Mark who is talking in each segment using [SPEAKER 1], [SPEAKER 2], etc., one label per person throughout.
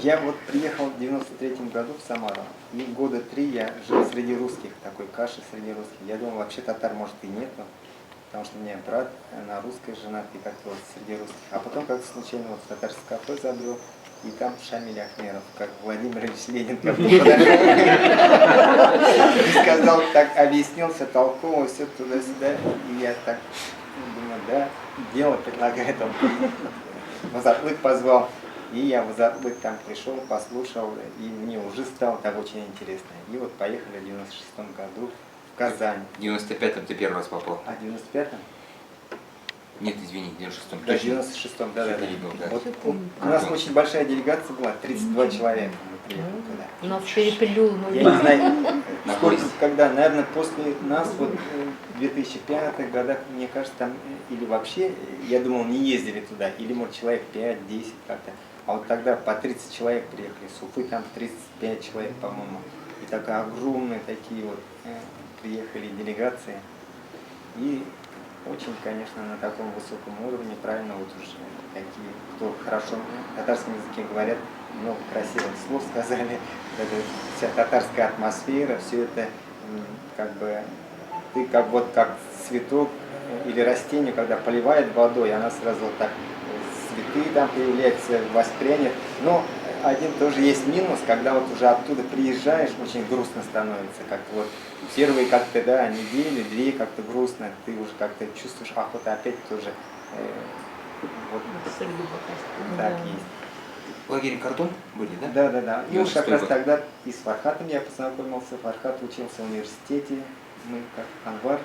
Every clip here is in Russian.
[SPEAKER 1] Я вот приехал в 93-м году в Самару, и года 3 я жил среди русских, такой каши среди русских. Я думал, вообще татар может и нету, потому что у меня брат на русской женат, и как-то вот среди русских. А потом как-то случайно вот в татарское кафе забрел, и там Шамиль Ахмеров, как Владимир Ильич Ленин, ко мне подошел и сказал, так объяснился толково, все туда-сюда, и я так думаю, да, дело предлагает, он Мазатлык позвал. И я в Затлык там пришел, послушал, и мне уже стало так очень интересно. И вот поехали в 96-м году в Казань.
[SPEAKER 2] В 95-м ты первый раз попал.
[SPEAKER 1] А в 95-м?
[SPEAKER 2] Нет, извини, в 96-м.
[SPEAKER 1] Да, в 96-м, да. Вот, у нас
[SPEAKER 2] Ага.
[SPEAKER 1] очень большая делегация была, 32 человека мы приехали туда.
[SPEAKER 3] Нас переплюнули.
[SPEAKER 1] Я не знаю, сколько, когда, наверное, после нас, вот в 2005-х годах, мне кажется, там, или вообще, я думал, не ездили туда, или, может, человек 5-10 как-то. А вот тогда по 30 человек приехали, с Уфы там 35 человек, по-моему. И так огромные такие вот приехали делегации. И очень, конечно, на таком высоком уровне, правильно, вот уж такие, кто хорошо на татарском языке говорят, много красивых слов сказали, это вся татарская атмосфера, все это как бы, ты как вот как цветок или растение, когда поливает водой, она сразу вот так, цветы там появляются, воспрянет. Но один тоже есть минус, когда вот уже оттуда приезжаешь, очень грустно становится, как-то вот первые как-то, да, недели, 2 как-то грустно, ты уже как-то чувствуешь охоту опять тоже, вот так есть.
[SPEAKER 2] В лагере Картон были, да?
[SPEAKER 1] Да. И вот как
[SPEAKER 2] 96-й
[SPEAKER 1] раз
[SPEAKER 2] год.
[SPEAKER 1] тогда и с Фархатом я познакомился. Фархат учился в университете. Мы как Анвар,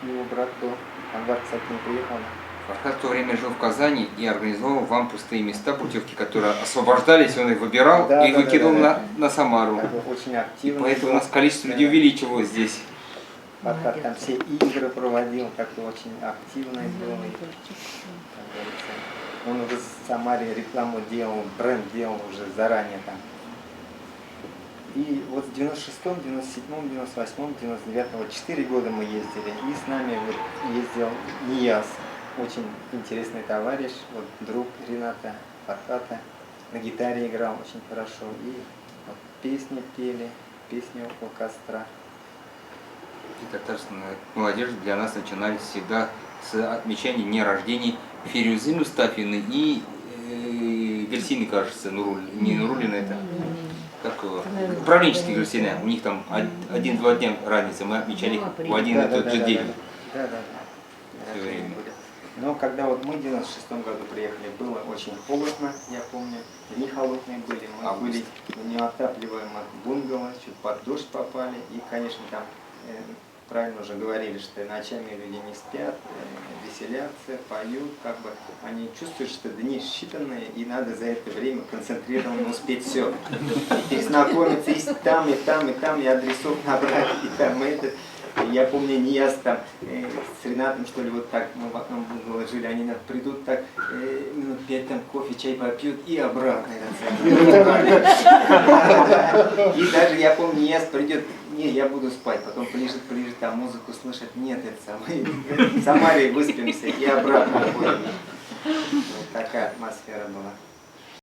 [SPEAKER 1] его брат был. Анвар, кстати, не приехал.
[SPEAKER 2] Фархат в то время жил в Казани и организовал вам пустые места, путевки, которые освобождались, он их выбирал и выкидывал на Самару.
[SPEAKER 1] Такой очень
[SPEAKER 2] И
[SPEAKER 1] активный.
[SPEAKER 2] поэтому у нас количество людей увеличивалось здесь.
[SPEAKER 1] Фархат там все игры проводил, такой очень активный был. И, как говорится, он уже в Самаре рекламу делал, бренд делал уже заранее там. И вот в 96-м, 97-м, 98-м, 99-м, 4 года мы ездили. И с нами вот ездил Нияз, очень интересный товарищ, вот друг Рената Фархата. На гитаре играл очень хорошо. И вот песни пели, песни около костра.
[SPEAKER 2] И татарская молодежь для нас начинались всегда с отмечания дня рождения Фирюзы Мустафины и Гельсины, кажется, не Нурулина это. Как его? Управленческие Гельсины. У них там 1-2 дня разница. Мы отмечали в один и тот же день.
[SPEAKER 1] Да.
[SPEAKER 2] Все время.
[SPEAKER 1] Но когда вот мы в 96-м году приехали, было очень холодно, я помню. Дни холодные были, мы были в неотапливаемых бунгало, чуть под дождь попали. И, конечно, там правильно уже говорили, что ночами люди не спят, веселятся, поют, как бы они чувствуют, что дни считанные, и надо за это время концентрированно успеть все. И знакомиться и там, и там, и там, и адресов набрать, и там, и это. Я помню, Нияз там с Ренатом, что ли, вот так, мы в одном бунгало жили, они придут так, минут 5 там кофе, чай попьют и обратно. И даже, я помню, Нияз придет, не, я буду спать, потом полежит, там музыку слышать, нет, это самое, в Самаре выспимся и обратно ходим. Вот такая атмосфера была.